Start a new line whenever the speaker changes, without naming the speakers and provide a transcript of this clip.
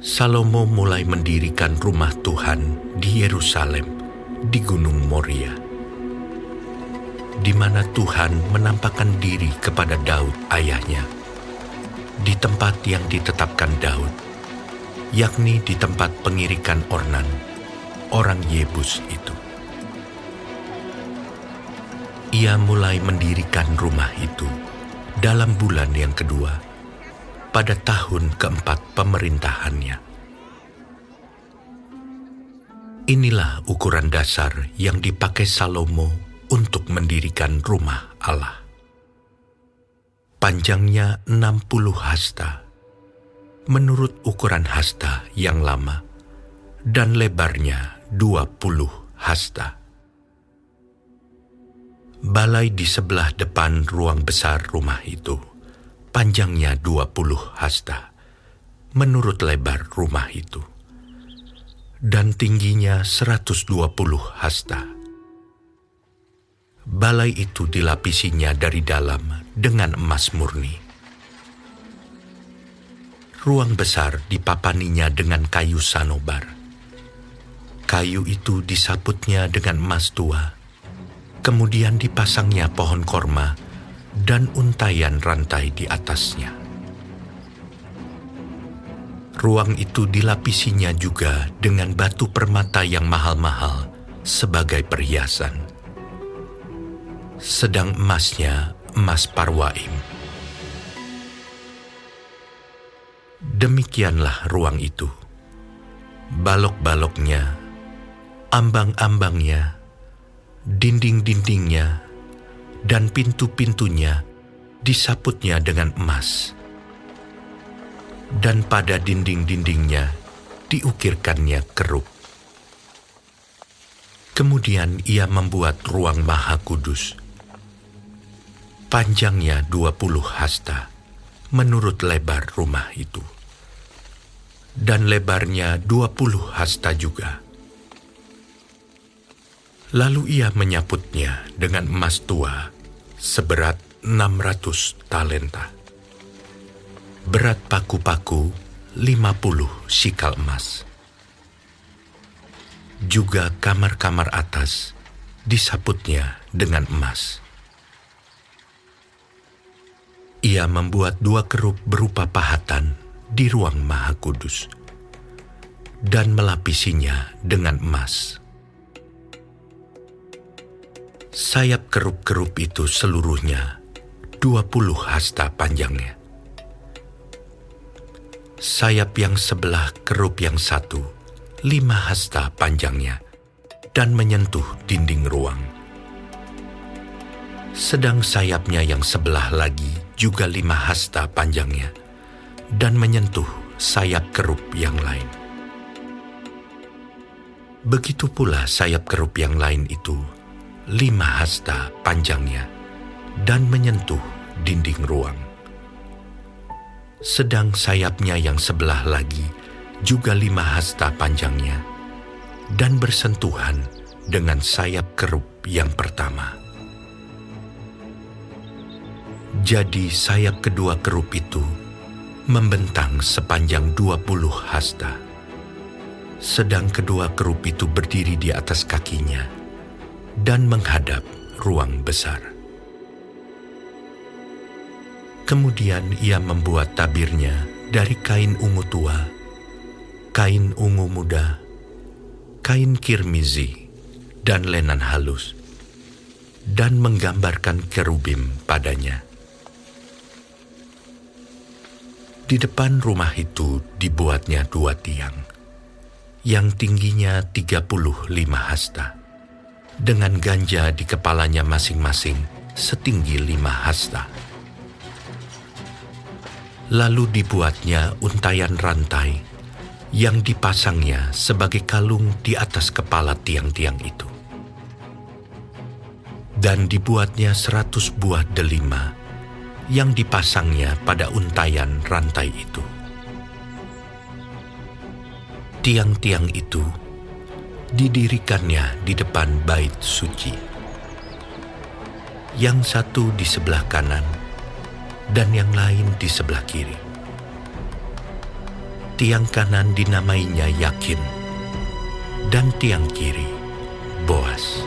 Salomo mulai mendirikan rumah Tuhan di Yerusalem, di Gunung Moria, di mana Tuhan menampakkan diri kepada Daud ayahnya, di tempat yang ditetapkan Daud, yakni di tempat pengirikan Ornan, orang Yebus itu. Ia mulai mendirikan rumah itu dalam bulan yang kedua, pada tahun keempat pemerintahannya. Inilah ukuran dasar yang dipakai Salomo untuk mendirikan rumah Allah. Panjangnya 60 hasta, menurut ukuran hasta yang lama, dan lebarnya 20 hasta. Balai di sebelah depan ruang besar rumah itu, panjangnya 20 hasta, menurut lebar rumah itu, dan tingginya 120 hasta. Balai itu dilapisinya dari dalam dengan emas murni. Ruang besar dipapaninya dengan kayu sanobar. Kayu itu disaputnya dengan emas tua, kemudian dipasangnya pohon korma dan untayan rantai di atasnya. Ruang itu dilapisinya juga dengan batu permata yang mahal-mahal sebagai perhiasan. Sedang emasnya emas Parwaim. Demikianlah ruang itu. Balok-baloknya, ambang-ambangnya, dinding-dindingnya, dan pintu-pintunya disaputnya dengan emas. Dan pada dinding-dindingnya diukirkannya kerup. Kemudian ia membuat ruang Maha Kudus. Panjangnya 20 hasta, menurut lebar rumah itu. Dan lebarnya 20 hasta juga. Lalu ia menyaputnya dengan emas tua seberat 600 talenta. Berat paku-paku 50 sikal emas. Juga kamar-kamar atas disaputnya dengan emas. Ia membuat 2 kerup berupa pahatan di ruang Maha Kudus dan melapisinya dengan emas. Sayap kerup-kerup itu seluruhnya 20 hasta panjangnya. Sayap yang sebelah kerup yang satu 5 hasta panjangnya dan menyentuh dinding ruang. Sedang sayapnya yang sebelah lagi juga 5 hasta panjangnya dan menyentuh sayap kerup yang lain. Begitu pula sayap kerup yang lain itu 5 hasta panjangnya dan menyentuh dinding ruang. Sedang sayapnya yang sebelah lagi juga 5 hasta panjangnya dan bersentuhan dengan sayap kerup yang pertama. Jadi sayap kedua kerup itu membentang sepanjang 20 hasta. Sedang kedua kerup itu berdiri di atas kakinya dan menghadap ruang besar. Kemudian ia membuat tabirnya dari kain ungu tua, kain ungu muda, kain kirmizi, dan lenan halus, dan menggambarkan kerubim padanya. Di depan rumah itu dibuatnya 2 tiang, yang tingginya 35 hasta, dengan ganja di kepalanya masing-masing setinggi 5 hasta. Lalu dibuatnya untayan rantai yang dipasangnya sebagai kalung di atas kepala tiang-tiang itu. Dan dibuatnya 100 buah delima yang dipasangnya pada untayan rantai itu. Tiang-tiang itu didirikannya di depan bait suci. Yang satu di sebelah kanan dan yang lain di sebelah kiri. Tiang kanan dinamainya Yakin, dan tiang kiri Boas.